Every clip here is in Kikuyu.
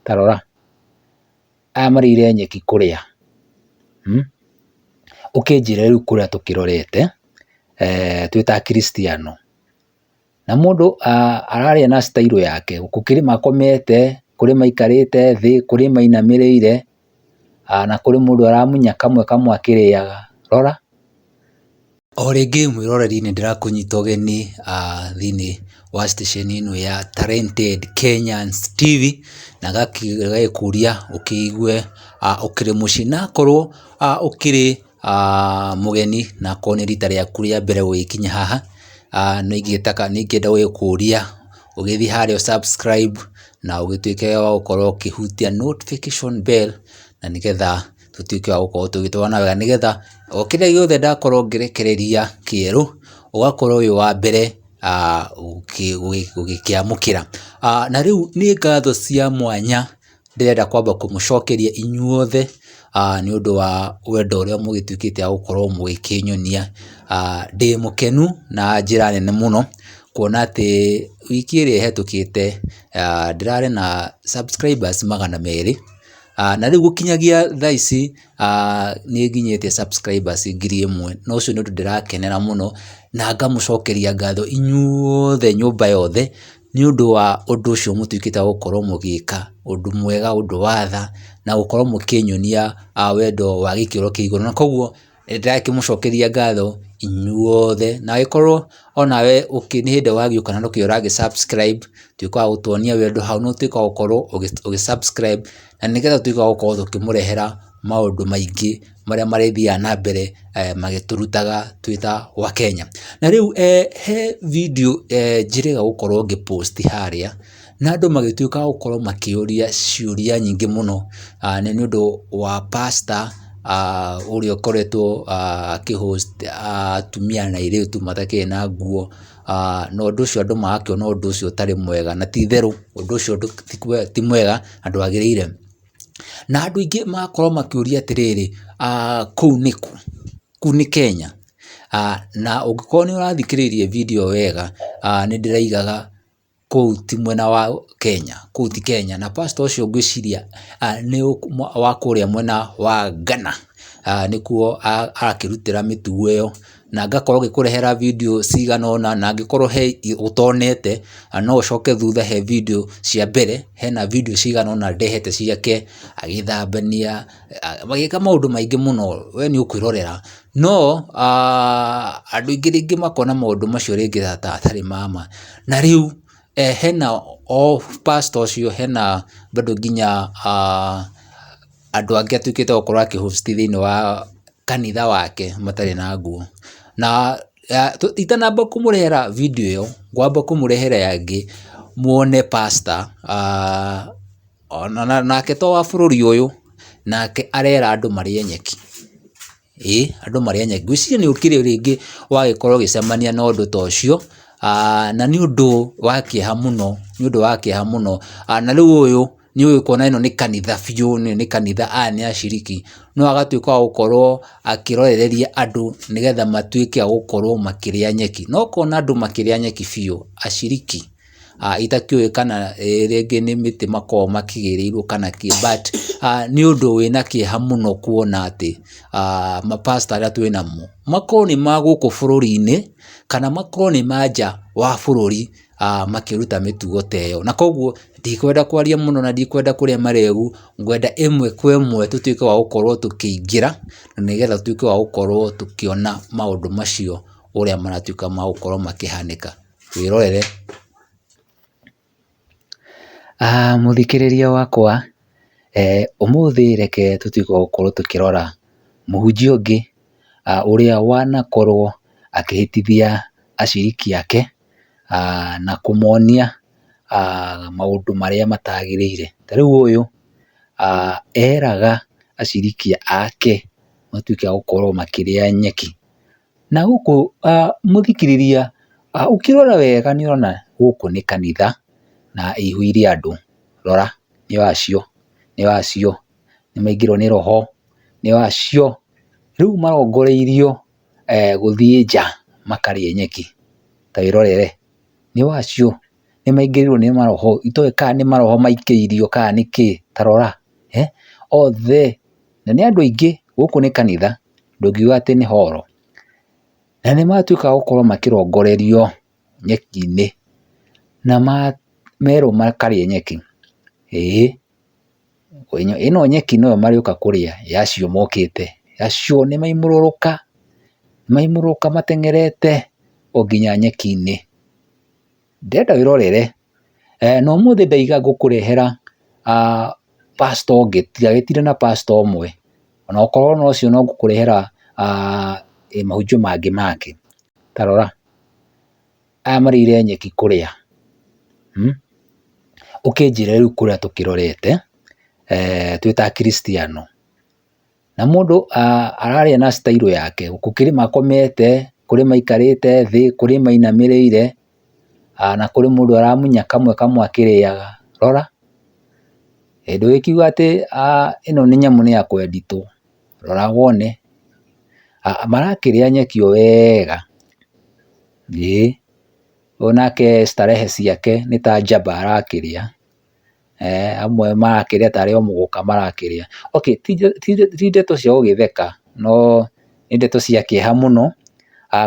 ta rora aya marĩire nyeki kũrĩa ũkĩnjĩre rĩu kũrĩa tũkĩrorete twĩ ta Akristiano na mũndũ ararĩa na style yake, gũkĩrĩ makomete, kũrĩ maikarĩte thĩ, kũrĩ mainamĩrĩire na kũrĩ mũndũ aramunya kamwe kamwe akĩrĩaga. Rora o rĩngĩ mwĩroreri nĩ ndĩrakũnyita ũgeni thĩinĩ wa station ĩno ya Talented Kenyans TV na gagĩkũria ũkĩigue ũkĩrĩ mũciĩ na korwo ũkĩrĩ mũgeni na korwo nĩ rita rĩaku rĩa mbere gũgĩkinya haha nĩ ingĩenda gũgĩkũria ũgĩthiĩ harĩa subscribe na ũgĩtuĩke wa gũkorwo ũkĩhutia notification bell na nĩgetha tũtuĩke wa gũkorwo tũgĩtwarana wega, nĩgetha o kĩrĩa gĩothe ndakorwo ngĩrekereria kĩerũ ũgakorwo wĩ wa mbere gũgĩkĩamũkĩra. Na rĩu nĩ ngatho cia mwanya ndĩrenda kwamba kũmũcokeria inyuothe nĩ ũndũ wa wendo ũrĩa mũgĩtuĩkĩte a gũkorwo mũgĩkĩnyonia. Ndĩ mũkenu na njĩra nene mũno kuona atĩ wiki ĩrĩa ĩhetũkĩte ndĩrarĩ na subscribers 200 na rĩu gũkinyagia thaa ici nĩ nginyĩtie subscribers 1000 na ũcio nĩ ũndũ ndĩrakenera mũno na ngamũcokeria ngatho inyuothe nyũmba yothe nĩ ũndũ wa ũndũ ũcio mũtuĩkĩte wa gũkorwo mũgĩka ũndũ mwega, ũndũ wa tha na gũkorwo mũkĩnyonia wendo wa gĩkĩro kĩa igũrũ, na koguo ndĩrakĩmũcokeria ngatho inyuothe. Na agĩkorwo onawe nĩ hĩndĩ wagĩũka na ndũkĩrĩ ũragĩ-subscribe, tuĩka wa gũtuonia wendo hau na ũtuĩka wa gũkorwo ũgĩ-subscribe na nĩgetha tuĩke wa gũkorwo tũkĩmũrehera maũndũ maingĩ marĩa marĩthiaga na mbere magĩtũrutaga twĩ ta Wakenya. Na rĩu he video njĩrĩga gũkorwo ngĩ-post harĩa na andũ magĩtuĩka wa gũkorwo makĩũria ciũria nyingĩ mũno nĩ ũndũ wa pastor ũrĩa ũkoretwo akĩ-host atumia na airĩtu matakĩrĩ na nguo na ũndũ ũcio andũ magakĩona ũndũ ũcio ũtarĩ mwega na ti therũ, ũndũ ũcio ti mwega na ndwagĩrĩire. Na andũ aingĩ magakorwo makĩũria atĩrĩrĩ, kũu nĩ kũ? Kũu nĩ Kenya? Na ũngĩkorwo nĩ ũrathikĩrĩirie video wega nĩ ndĩraigaga kũu ti mwena wa Kenya, kũu ti Kenya, na pastor ũcio ngwĩciria nĩ wa kũrĩa mwena wa Ghana nĩkuo arakĩrutĩra mĩtugo ĩyo, na ngakorwo ngĩkũrehera video cigana ũna, na angĩkorwo he ũtonete no ũcoke thutha he video cia mbere, hena video cigana ũna ndehete ciake agĩthambania magĩka maũndũ maingĩ mũno, we nĩ ũkwĩrorera. No andũ aingĩ rĩngĩ makona maũndũ macio rĩngĩ atarĩ mama. Na rĩu hena pastor ũcio, hena bado nginya andũ angĩ atuĩkĩte gũkorwo akĩ-host thĩinĩ wa kanitha wake matarĩ na nguo, na itanamba kũmũrehera video ĩyo ngwamba kũmũrehera yangĩ muone pastor nake to wa bũrũri ũyũ, nake arera andũ marĩe nyeki. Andũ marĩe nyeki. Ngwĩciria nĩ ũkĩrĩ rĩngĩ wagĩkorwo ũgĩcemania na ũndũ ta ũcio na nĩ ũndũ wa kĩeha mũno, nĩ ũndũ wa kĩeha mũno. Na rĩu ũyũ nĩ ũĩ kuona ĩno nĩ kanitha biũ, nĩ kanitha nĩ aciriki, no agatuĩka wa gũkorwo akĩrorereria andũ nĩgetha matuĩke a gũkorwo makĩrĩa nyeki. No kona andũ makĩrĩa nyeki biũ aciriki itakĩũĩ kana rĩngĩ nĩ mĩtĩ makoragwo makĩgĩrĩirwo kana kĩ, but nĩ ũndũ wĩna kĩeha mũno kuona atĩ mapastor arĩa twĩ namo makorwo nĩ ma gũkũ bũrũri-inĩ kana makorwo nĩ ma nja wa bũrũri makĩruta mĩtugo ta ĩyo. Na koguo ndikwenda kwaria mũno na ndikwenda kũrĩa maregu, ngwenda ĩmwe kwa ĩmwe tũtuĩke wa gũkorwo tũkĩingĩra na nĩgetha tũtuĩke wa gũkorwo tũkĩona maũndũ macio ũrĩa maratuĩka ma gũkorwo makĩhanĩka. Wĩrorere. Mũthikĩrĩria wakwa, ũmũthĩ reke tũtuĩke wa gũkorwo tũkĩrora mũhunjia ũngĩ ũrĩa wanakorwo akĩhĩtithia aciriki ake na kũmonia maũndũ marĩa matagĩrĩire. Ta rĩu ũyũ eraga aciriki ake matuĩke a gũkorwo makĩrĩa nyeki. Na gũkũ mũthikĩrĩria ũkĩrora wega nĩ ũrona gũkũ nĩ kanitha na ĩihũire andũ. Rora nĩ wacio nĩ maingĩrwo nĩ roho, nĩ wacio rĩu marongoreirio gũthiĩ nja makarĩe nyeki. Ta wĩrorere nĩ wacio nĩmaingĩrĩirwo nĩ maroho, itoĩ kana nĩ maroho maikĩirio kana nĩkĩ, tarora othe, na nĩ andũ aingĩ, gũkũ nĩ kanitha, ndũngiuga atĩ nĩ horo, na nĩmatuĩka gũkorwo makĩrongorerio nyeki-inĩ, na merwo makarĩe nyeki, ĩno nyeki noyo marĩũka kũrĩa, yacio mokĩte, yacio nĩmaimũrũrũka mateng'erete o nginya nyeki-inĩ, ndĩrenda wĩrorere, na ũmũthĩ ndaiga ngũkũrehera pastor ũngĩ, tiga na pastor ũmwe, ona okorwo no ũcio no ngũkũrehera mahunjio mangĩ make, tarora, aya marĩire nyeki kũrĩa, ũkĩnjĩre rĩu kũrĩa tũkĩrorete, twĩ ta akristiano, na mũndũ ararĩa na style yake, gũkĩrĩ makomete, kũrĩ maikarĩte thĩ, kũrĩ mainamĩrĩire, na kũrĩ mũndũ aramunya kamwe akĩrĩaga, rora, ndũgĩkiuga atĩ ĩno nĩ nyamũ nĩ ya kwenditwo, rora wone, marakĩrĩa nyeki o wega, onake starehe ciake nĩ ta njamba arakĩrĩa, amwe marakĩrĩa tarĩ o mũgũka marakĩrĩa, ti ndeto cia gũgĩtheka, no nĩ ndeto cia kĩeha mũno,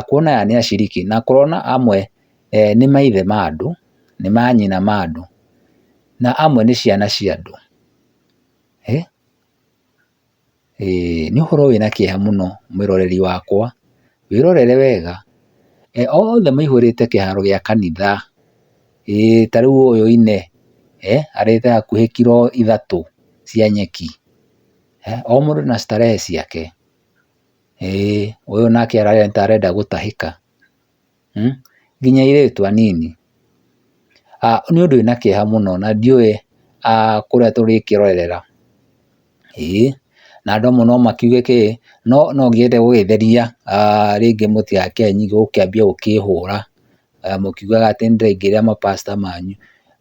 kuona aya nĩ aciriki, na kũrona amwe nĩ maithe ma andũ, nĩ manyina ma andũ, na amwe nĩ ciana cia andũ, nĩ ũhoro wĩna kĩeha mũno mwĩroreri wakwa, wĩrorere wega, othe maihũrĩte kĩharo gĩa kanitha, ta rĩu ũyũ Ine, arĩte hakuhĩ kiro 3 cia nyeki, o mũndũ na starehe ciake, ũyũ nake ararĩa ta arenda gũtahĩka, nginya airĩtu anini, nĩ ũndũ wĩna kĩeha mũno, na ndiũĩ kũrĩa tũrĩkĩrorera, na andũ amwe no makiuge kĩ, no ngĩende gũgĩtheria, rĩngĩ mũtigakenyi gũkĩambia gũkĩhũra, mũkiugaga atĩ nĩndĩraingĩrĩra mapasta manyu,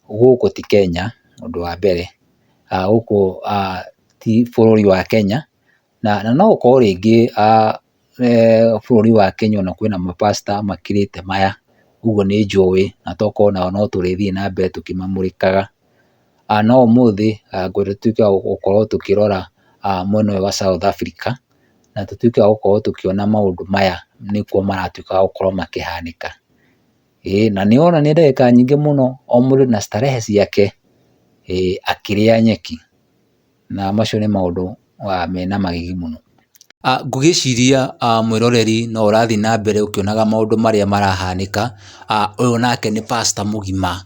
gũkũ ti Kenya, ũndũ wa mbere, gũkũ ti bũrũri wa Kenya, na no ũkorwo rĩngĩ bũrũri wa Kenya ona kwĩna mapasta makĩrĩte maya, ũguo nĩ njũĩ, na tokorwo nao no tũrĩthiĩ na mbere tũkĩmamũrĩkaga, no ũmũthĩ ngwenda tũtuĩke wa gũkorwo tũkĩrora mwena ũyũ wa South Africa, na tũtuĩke wa gũkorwo tũkĩona maũndũ maya nĩkuo maratuĩka gũkorwo makĩhanĩka, na nĩwona nĩ ndagĩka nyingĩ mũno, o mũndũ na starehe ciake, akĩrĩa nyeki, na macio nĩ maũndũ mena magigi mũno. Ngũgĩciria mwĩroreri no ũrathiĩ na mbere ũkĩonaga maũndũ marĩa marahanĩka, ũyũ nake nĩ pastor mũgima,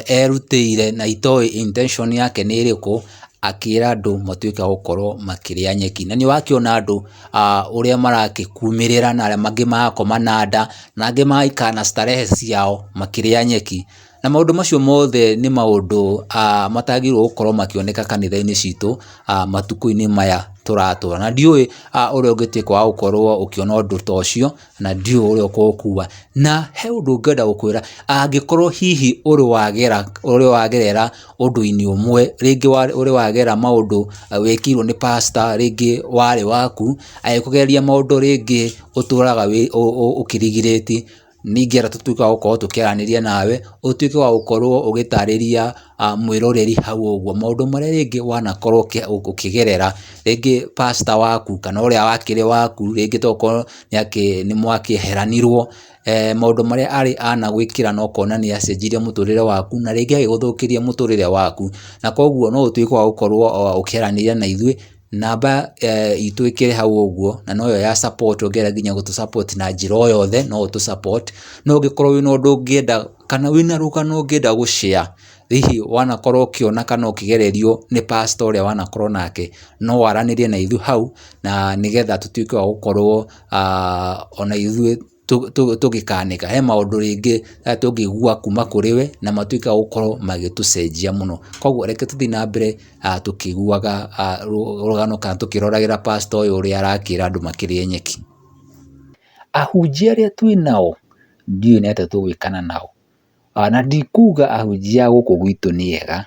erutĩire na itoĩ intention yake nĩ ĩrĩkũ, akĩra andũ matuĩke gũkorwo makĩrĩa nyeki, na nĩ wakĩona andũ ũrĩa marakĩkumĩrĩra, na arĩa mangĩ magakoma na nda, na angĩ magaikara na starehe ciao makĩrĩa nyeki, na maũndũ macio mothe nĩ maũndũ matagĩrĩirwo gũkorwo makĩoneka kanitha-inĩ citũ matukũ-inĩ maya tũratũra, na ndiũĩ ũrĩa ũngĩtuĩka wa gũkorwo ũkĩona ũndũ ta ũcio, na ndiũĩ ũrĩa ũgũkuua, na he ũndũ ngenda gũkwĩra, angĩkorwo hihi ũrĩ wagerera ũndũ-inĩ ũmwe, rĩngĩ ũrĩ wagerera maũndũ wĩkĩirwo nĩ pastor, rĩngĩ warĩ waku, agĩkũgeria maũndũ rĩngĩ ũtũraga ũkĩrigĩrĩti, ningĩenda tũtuĩke wa gũkorwo tũkĩaranĩria nawe, ũtuĩke wa gũkorwo ũgĩtarĩria mwĩroreri hau ũguo, maũndũ marĩa rĩngĩ wanakorwo ũkĩgerera, rĩngĩ pastor waku kana ũrĩa wakĩrĩ waku, rĩngĩ tokorwo nĩ mwakĩeheranirwo, maũndũ marĩa arĩ anagwĩkĩra na ũkona nĩ acenjirie mũtũrĩre waku, na rĩngĩ agĩgũthũkĩria mũtũrĩre waku, na koguo no ũtuĩke wa gũkorwo ũkĩaranĩria na ithuĩ, namba itũ ĩkĩrĩ hau ũguo, na noyo ya support, ũngĩenda nginya gũtũ support na njĩra o yothe, no ũtũ support, no ũngĩkorwo wĩna ũndũ ũngĩenda, kana wĩna rũgano ũngĩenda gũshare, hihi wanakorwo ũkĩona kana ũkĩgererio nĩ pastor ũrĩa wanakorwo nake, no waranĩrie na ithuĩ hau, na nĩgetha tũtuĩke wa gũkorwo ona ithuĩ tũgĩkanĩka, he maũndũ rĩngĩ tũngĩigua kuma kũrĩ we, na matuĩke gũkorwo magĩtũcenjia mũno, koguo reke tũthiĩ na mbere tũkĩiguaga rũgano kana tũkĩroragĩra pastor ũyũ ũrĩa arakĩra andũ makĩrĩe nyeki. Ahunjia arĩa twĩ nao, ndiũĩ nĩ atĩa tũgwĩkana nao, na ndikuga ahunjia gũkũ gwitũ nĩ ega,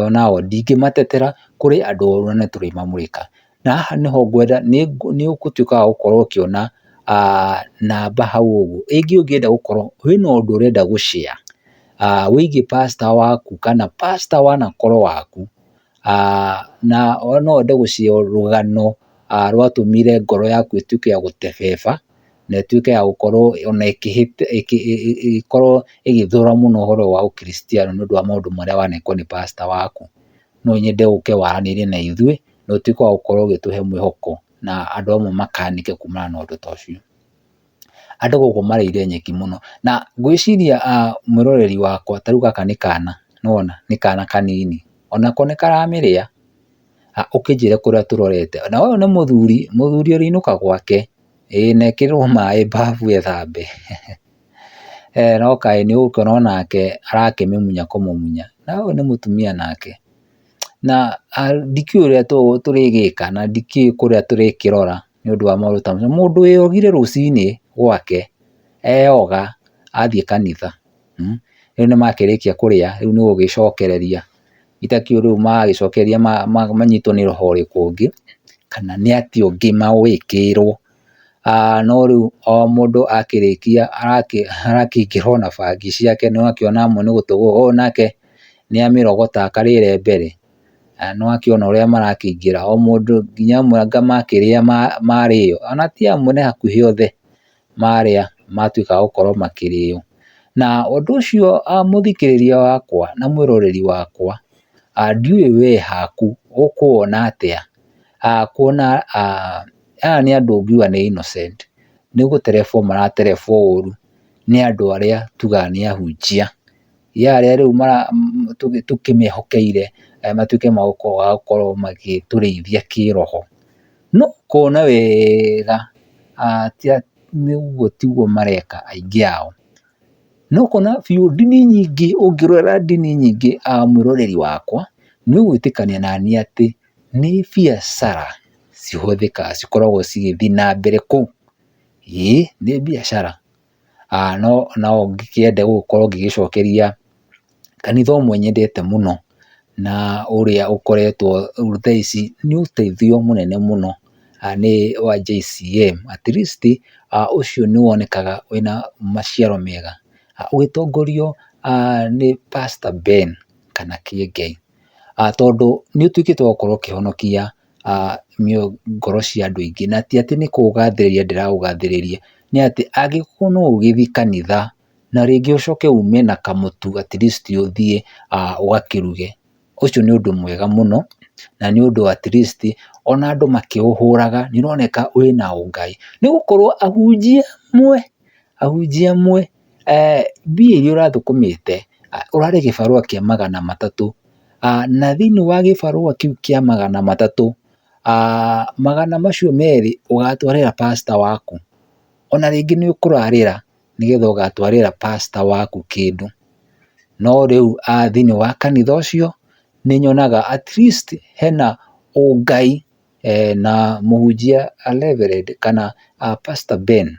onao ndingĩmatetera, kũrĩ andũ oru na nĩtũrĩmamũrĩka, na haha nĩho ngwenda, nĩ ũgũtuĩka wa gũkorwo ũkĩona namba hau ũguo, ĩngĩ ũngĩenda gũkorwo wĩna ũndũ ũrenda gũshare, wĩgie pastor waku kana pastor wanakorwo waku, na no wende gũcia rũgano rwatũmire ngoro yaku ĩtuĩke ya gũtebeba na ĩtuĩke ya gũkorwo ona ĩgĩkorwo ĩgĩthũra mũno ũhoro wa ũkristiano nĩ ũndũ wa maũndũ marĩa wanekwo nĩ pastor waku, no nyende ũke waranĩrie na ithuĩ na ũtuĩke wa gũkorwo ũgĩtũhe mwĩhoko na andũ amwe makanĩke kumana na ũndũ ta ũcio. Andũ gũkũ marĩire nyeki mũno, na ngwĩciria mwĩroreri wakwa, ta rĩu gaka nĩ kana, nĩwona nĩ kana kanini, onako nĩ karamĩrĩa, ũkĩnjĩre kũrĩa tũrorete. Na ũyũ nĩ mũthuri ũrĩinũka gwake, na ekĩrĩrwo maĩ mbabu ethambe no kaĩ nĩ ũgũkĩona onake arakĩmĩmunya kũmũmunya, na ũyũ nĩ mũtumia nake, na ndikĩũĩ ũrĩa tũrĩgĩka na ndikĩũĩ kũrĩa tũrĩkĩrora nĩ ũndũ wa maũndũ ta macio. Mũndũ wĩyogire rũcinĩ gwake, eyoga athiĩ kanitha, rĩu nĩ makĩrĩkia kũrĩa, rĩu nĩ gũgĩcokereria, itakĩũĩ rĩu magagĩcokereria manyitwo nĩ roho ũrĩkũ ũngĩ, kana nĩ atĩ ũngĩ magũgĩkĩrwo, no rĩu o mũndũ akĩrĩkia arakĩingĩra ona bangi ciake, nĩ wakĩona amwe nĩ gũtũgwo, ũyũ nake nĩ amĩrogota akarĩre mbere, nĩ wakĩona ũrĩa marakĩingĩra o mũndũ, nginya amwe anga makĩrĩa marĩo, ona ti amwe nĩ hakuhĩ othe marĩa matuĩka gũkorwo makĩrĩo. Na ũndũ ũcio mũthikĩrĩria wakwa na mwĩroreri wakwa, ndiũĩ we haku ũkũwona atĩa, kuona aya nĩ andũ ũngiuga nĩ innocent, nĩ gũterebwo maraterebwo ũru nĩ andũ arĩa tugaga nĩ ahunjia, arĩa rĩu tũkĩmehokeire matuĩke magũkorwo magĩtũrĩithia kĩroho, no ũkona wega ũguo tiguo mareka aingĩ ao, no ũkona biũ ndini nyingĩ, ũngĩrora ndini nyingĩ mwĩroreri wakwa, nĩ ũgwĩtĩkania naniĩ atĩ nĩ biacara cihũthĩkaga cikoragwo cigĩthiĩ na mbere kũu, nĩ biacara, no ngĩkĩende gũkorwo ngĩgĩcokeria kanitha ũmwe nyendete mũno na ũrĩa ũkoretwo thaa ici nĩ ũteithio mũnene mũno, nĩ wa JCM, at least ũcio nĩ wonekaga wĩna maciaro mega, ũgĩtongorio nĩ Pastor Ben kana Kĩengei, tondũ nĩ ũtuĩkĩte wa gũkorwo ũkĩhonokia ngoro cia andũ aingĩ, na ti atĩ nĩ kũgathĩrĩria ndĩrakũgathĩrĩria, nĩ atĩ angĩkorwo no ũgĩthiĩ kanitha na rĩngĩ ũcoke ume na kamũtu at least ũthiĩ ũgakĩruge, ũcio nĩ ũndũ mwega mũno, na nĩ ũndũ at least ona andũ makĩũhũraga nĩ ũroneka wĩna ũngai, nĩ gũkorwo ahunjia amwe mbia iria ũrathũkũmĩte, ũrarĩ gĩbarũa kĩa 300, na thĩinĩ wa gĩbarũa kĩu kĩa 300, 100 macio merĩ ũgatwarĩra pastor waku, ona rĩngĩ nĩ ũkũrarĩra nĩgetha ũgatwarĩra pastor waku kĩndũ, no rĩu thĩinĩ wa kanitha ũcio nĩ nyonaga at least hena ũngai, na mũhunjia Reverend kana Pastor Ben,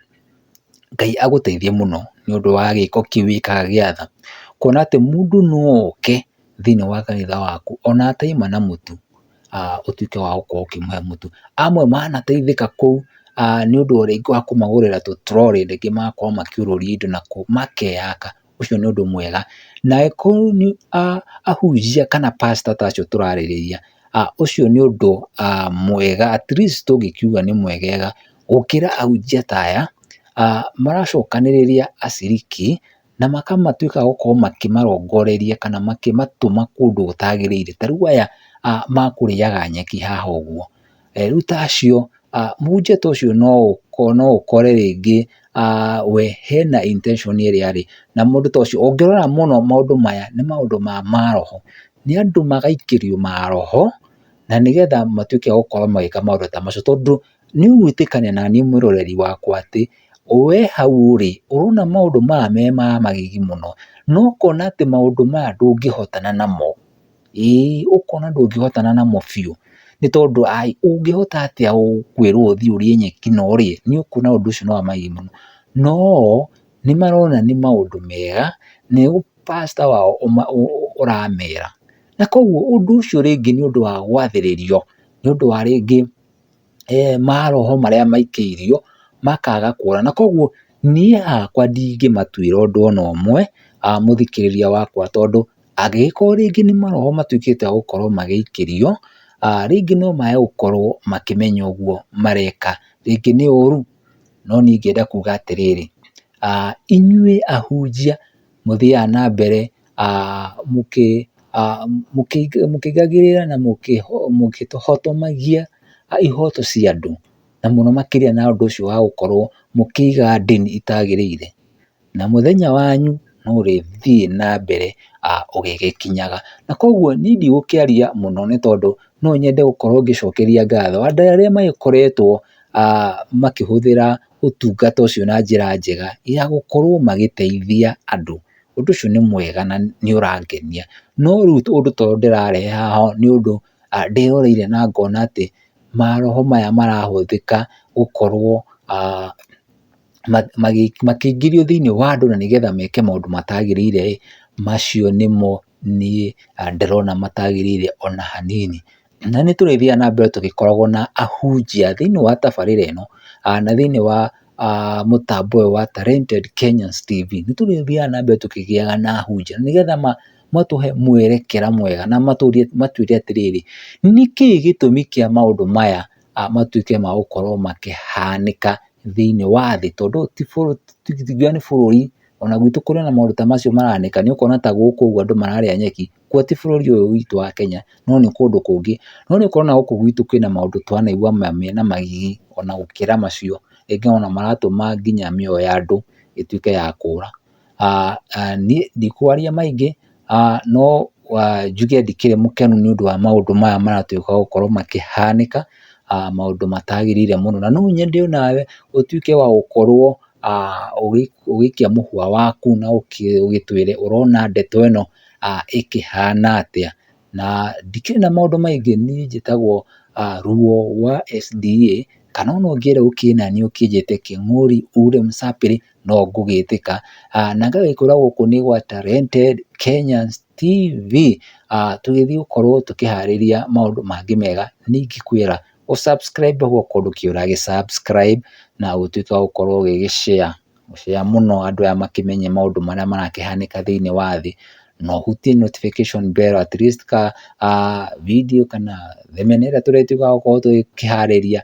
Ngai agũteithie mũno nĩ ũndũ wa gĩko kĩu wĩkaga gĩa tha, kuona atĩ mũndũ no oke thĩinĩ wa kanitha waku ona ataima na mũtu, ũtuĩke wa gũkorwo ũkĩmũhe mũtu. Amwe manateithĩka kũu nĩ ũndũ rĩngĩ wa kũmagũrĩra tũtrori, rĩngĩ magakorwo makĩũrũria indo nakũu makeyaka, ũcio nĩ ũndũ mwega, na angĩkorwo nĩ ahunjia kana pastor ta acio tũrarĩrĩria, ũcio nĩ ũndũ mwega, at least tũngĩkiuga nĩ mwegega gũkĩra ahunjia ta aya maracokanĩrĩria aciriki na makamatuĩka gũkorwo makĩmarongoreria kana makĩmatũma kũndũ gũtagĩrĩire, ta rĩu aya makũrĩaga nyeki haha ũguo, rĩu ta acio mũhunjia ta ũcio no ũkore rĩngĩ we hena intention ĩrĩa arĩ, na mũndũ ta ũcio ũngĩrora mũno maũndũ maya nĩ maũndũ ma maroho, nĩ andũ magaikĩrio maroho na nĩgetha matuĩke gũkorwo magĩka maũndũ ta macio, tondũ nĩ ũgwĩtĩkania naniĩ mwĩroreri wakwa atĩ we hau ũrĩ ũrona maũndũ maya me ma magigi mũno, no ũkona atĩ maũndũ maya ndũngĩhotana namo, ũkona ndũngĩhotana namo biũ, nĩ tondũ ũngĩhota atĩa kwĩrwo ũthiĩ ũrĩe nyeki na ũrĩe, nĩ ũkuona ũndũ ũcio nĩ wa magigi mũno, no nĩ marona nĩ maũndũ mega, nĩ pastor wao ũramera, na koguo ũndũ ũcio rĩngĩ nĩ ũndũ wa gwathĩrĩrio, nĩ ũndũ wa rĩngĩ maroho marĩa maikĩirio makaga kuona, na koguo niĩ hakwa ndingĩmatuĩra ũndũ ona ũmwe, mũthikĩrĩria wakwa, tondũ angĩgĩkorwo rĩngĩ nĩ maroho matuĩkĩte gũkorwo magĩikĩrio, rĩngĩ no mage gũkorwo makĩmenya ũguo mareka rĩngĩ nĩ ũru. No niĩ ingĩenda kuga atĩrĩrĩ, inyuĩ ahunjia mũthiaga na mbere mũkĩingagĩrĩra na mũkĩhotomagia ihoto cia andũ, na mũno makĩria na ũndũ ũcio wa gũkorwo mũkĩiga ndini itagĩrĩire, na mũthenya wanyu no ũrĩthiĩ na mbere ũgĩgĩkinyaga. Na koguo niĩ ndigũkĩaria mũno nĩ tondũ no nyende gũkorwo ngĩcokeria ngatho andũ arĩa magĩkoretwo makĩhũthĩra ũtungata ũcio na njĩra njega ya gũkorwo magĩteithia andũ. Ũndũ ũcio nĩ mwega na nĩ ũrangenia. No rĩu ũndũ ta ũyũ ndĩrarehe haha nĩ ũndũ ndĩroreire na ngona atĩ maroho maya marahũthĩka gũkorwo makĩingĩrio thĩinĩ wa andũ na nĩgetha meke maũndũ matagĩrĩire, macio nĩmo niĩ ndĩrona matagĩrĩire ona hanini. Na nĩ tũrĩthiaga na mbere tũgĩkoragwo na ahunjia thĩinĩ wa tabarĩra ĩno na thĩinĩ wa mũtambo ũyũ wa Talented Kenyans TV. Nĩ tũrĩthiaga na mbere tũkĩgĩaga na ahunjia nĩgetha matũhe mwerekera mwega na matwĩre atĩrĩrĩ, nĩkĩĩ gĩtũmi kĩa maũndũ maya matuĩke ma gũkorwo makĩhanĩka thĩinĩ wa thĩ, tondũ tingiuga nĩ bũrũri, ona gwitũ kũrĩ na maũndũ ta macio maranĩka, nĩ ũkuona ta gũkũ ũguo andũ mararĩa nyeki, kuo ti bũrũri ũyũ witũ wa Kenya, no nĩ kũndũ kũngĩ. No nĩ ũkuona gũkũ gwitũ kwĩna maũndũ twanaigua mena magigi ona gũkĩra macio, rĩngĩ ona maratũma nginya mĩoyo ya andũ ĩtuĩke ya kũra. Niĩ ndikwaria maingĩ, no njuge ndikĩrĩ mũkenu nĩ ũndũ wa maũndũ maya maratuĩka gũkorwo makĩhanĩka, maũndũ matagĩrĩire mũno, na no nyende onawe ũtuĩke wa gũkorwo ũgĩikia mũhũa waku na ũgĩtwĩre ũrona ndeto ĩno ĩkĩhana atĩa. Na ndikĩrĩ na maũndũ maingĩ, niĩ njĩtagwo Ruo wa SDA, kana ona ũngĩenda gũkĩnania ũkĩnjĩte Kĩng'ũri Ure Msapiri no ngũgĩtĩka, na ngagĩkwĩra gũkũ nĩ gwa Talented Kenyans TV, tũgĩthiĩ gũkorwo tũkĩharĩria maũndũ mangĩ mega. Nĩ ingĩkwĩra subscribe gwa kũndũ kĩũra subscribe na ũtuĩke wa gũkorwo ũgĩgĩshare mũno, andũ aya makĩmenye maũndũ marĩa marakĩhanĩka thĩinĩ wa thĩ, na ũhutie notification bell at least video kana thimene ĩrĩa tũrĩtuĩka gũkorwo tũkĩharĩria,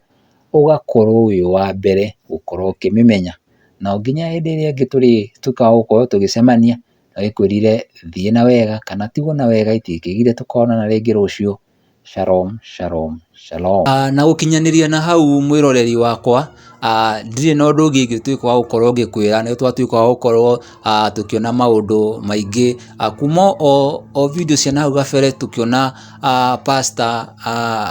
ũgakorwo wĩ wa mbere gũkorwo ũkĩmĩmenya. Na nginya hĩndĩ ĩrĩa ĩngĩ tũrĩtuĩka gũkorwo tũgĩcemania, nagĩkwĩrire thiĩ na wega kana tigwo na wega, itingĩgire tũkonana rĩngĩ rũciũ. Shalom, shalom, shalom. Na gũkinyanĩria na hau mwĩroreri wakwa, ndirĩ na ũndũ ũngĩ ingĩtuĩka wa gũkorwo ngĩkwĩra, nĩ twatuĩka wa gũkorwo tũkĩona maũndũ maingĩ kuma o video cia nahau gabere, tũkĩona pastor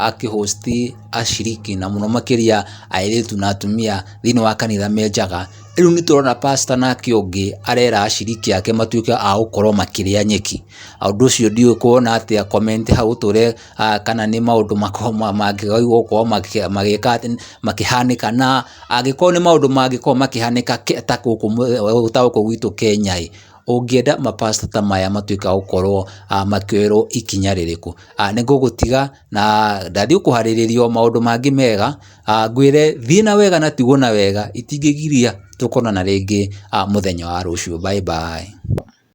akĩhosti ashiriki na mũno makĩria airĩtu na atumia thĩinĩ wa kanitha menjaga. Rĩu nĩ tũrona pastor nake ũngĩ arera ashiriki ake matuĩke a gũkorwo makĩrĩa nyeki. Ũndũ ũcio ndiũĩ kuona atĩa, comment hau tũre kana nĩ maũndũ mangĩgĩrĩirwo gũkorwo makĩhanĩka, na angĩkorwo nĩ maũndũ mangĩkorwo makĩhanĩka ta gũkũ gwitũ Kenya, ũngĩenda mapastor ta maya matuĩka gũkorwo makĩoerwo ikinya rĩrĩkũ. Nĩ ngũgũtiga na ndathiĩ kũharĩrĩrio maũndũ mangĩ mega, ngwĩre thiĩ na wega na tigwo na wega, itingĩgiria tũkonana rĩngĩ mũthenya wa rũciũ. Bye bye.